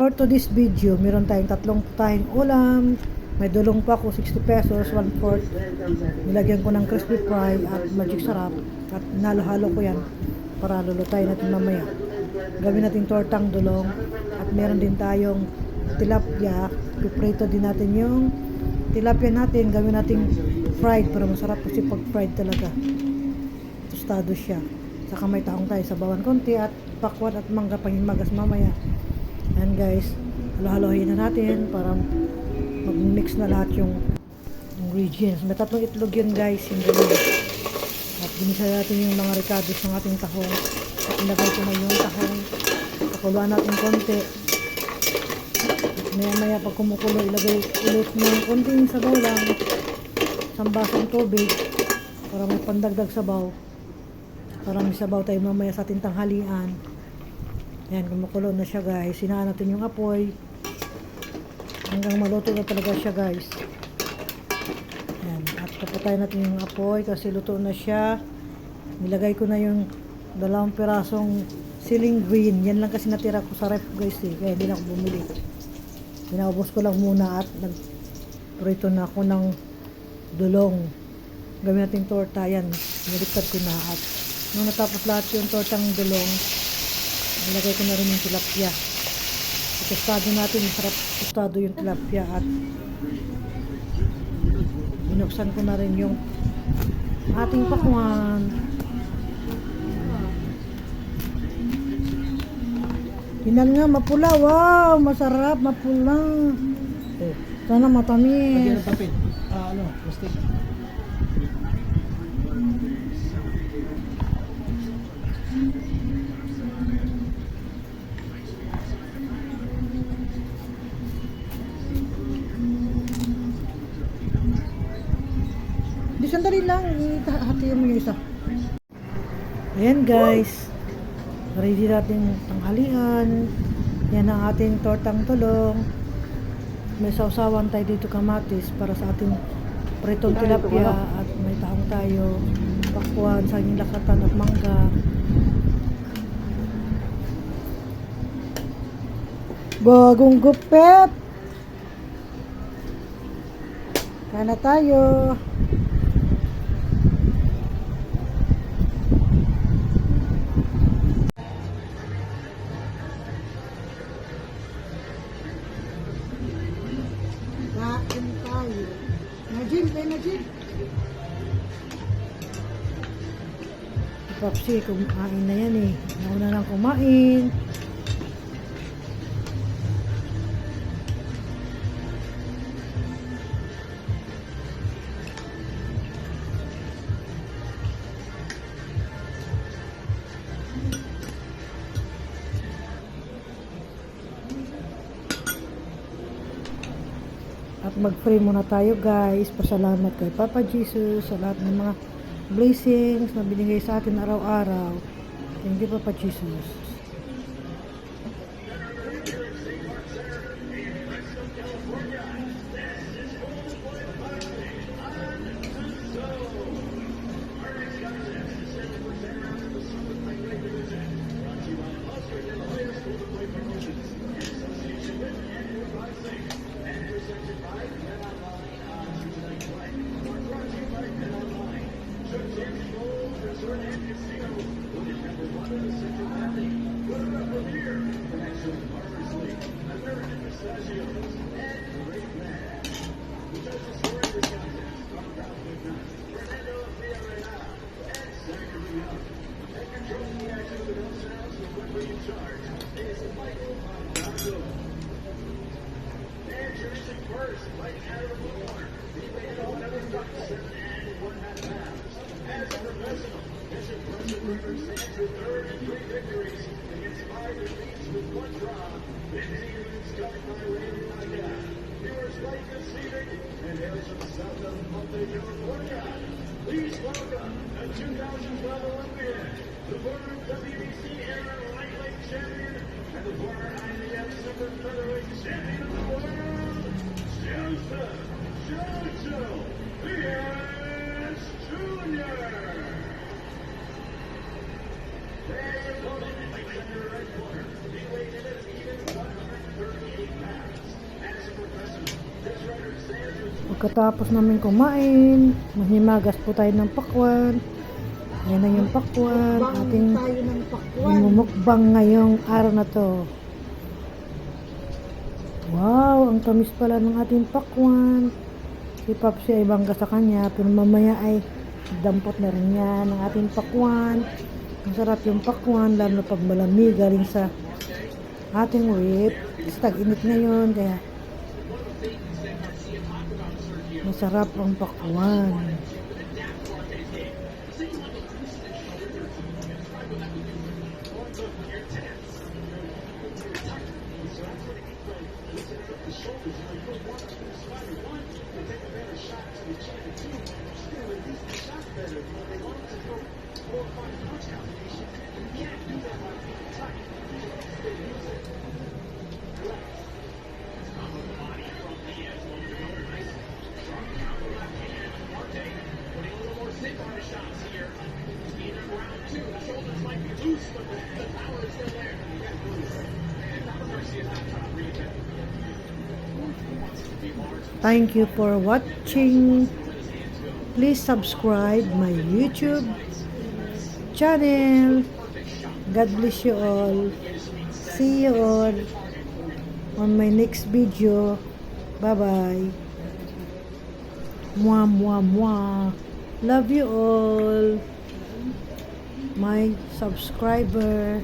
For to this video, meron tayong tatlong putahing ulam. May dulong pa ako, 60 pesos, 1/4. Nilagyan ko ng crispy fry at magic sarap. At nalo-halo ko yan para lulutay natin mamaya. Gawin natin tortang dulong. At meron din tayong tilapia. Piprito din natin yung tilapia natin. Gawin natin fried para masarap kasi pag fried talaga. Tostado siya. Saka may taong tayo sa bawan konti at pakwan at mangga panghimagas mamaya. Ayan guys, halo-halohin na natin para mag-mix na lahat yung ingredients. May tatlong itlog yun guys, yung dalawa. At ginisa natin yung mga ricados ng ating tahong. At ilagay ko na yung tahong. Pakuluan natin konti. At maya-maya pag kumukulo, ilagay ulit ng konting sabaw lang. Isang basong tubig para may pandagdag sabaw. Para may sabaw tayo mamaya sa ating tanghalian. Ayan, kumukulo na siya guys. Sinaan natin yung apoy. Hanggang maluto na talaga siya guys. Ayan, at papatayin natin yung apoy kasi luto na siya. Nilagay ko na yung 2 pirasong ceiling green. Yan lang kasi natira ko sa ref guys eh. Kaya hindi na ako bumili. Pinaubos ko lang muna at nagprito na ako ng dulong. Gawin natin torta. Yan, niliktad ko na at nung natapos lahat yung tortang dulong, nilagay ko na rin yung tilapia. Tostado natin, sarap tostado yung tilapia at binuksan ko na rin yung ating pakwan. Tingnan nga, mapula. Wow, masarap, mapula. Sana matamis. Pagyan ng papel. Plastic. Di sandali lang, ihatihin mo yung isa. Ayan guys, ready natin tanghalian. Yan ang ating tortang tulong. May sausawan tayo dito kamatis para sa ating pritong tilapia at may tahong tayo, pakwan, saging lakatan at mangga. Bagong gupet. Kain na tayo. Kain tayo. Najin, tayo Najin. Popsi, kumain na yan eh. Nauna nang kumain. At mag-pray muna tayo guys. Pasalamat kay Papa Jesus sa lahat ng mga blessings na binigay sa atin araw-araw. Thank you Papa Jesus. Please welcome the 2012 Olympian, the former WBC era lightweight champion, and the former IBF super featherweight champion of the world, Joseph Jojo Diaz Jr. Their opponent, in the right corner, he weighed in at even 130 Pagkatapos namin kumain, maghimagas po tayo ng pakwan. Ayan na yung pakwan. Ating tayo ng pakwan. mumukbang ngayong araw na to. Wow, ang tamis pala ng ating pakwan. Si Papsi ay bangga sa kanya, pero mamaya ay dampot na rin yan ng ating pakwan. Ang sarap yung pakwan, lalo pag malamig galing sa ating whip. Kasi tag-init ngayon, kaya masarap ang pakwan. Thank you for watching. Please subscribe my YouTube channel. God bless you all. See you all on my next video. Bye-bye. Mwah, mwah, mwah. Love you all. My subscriber.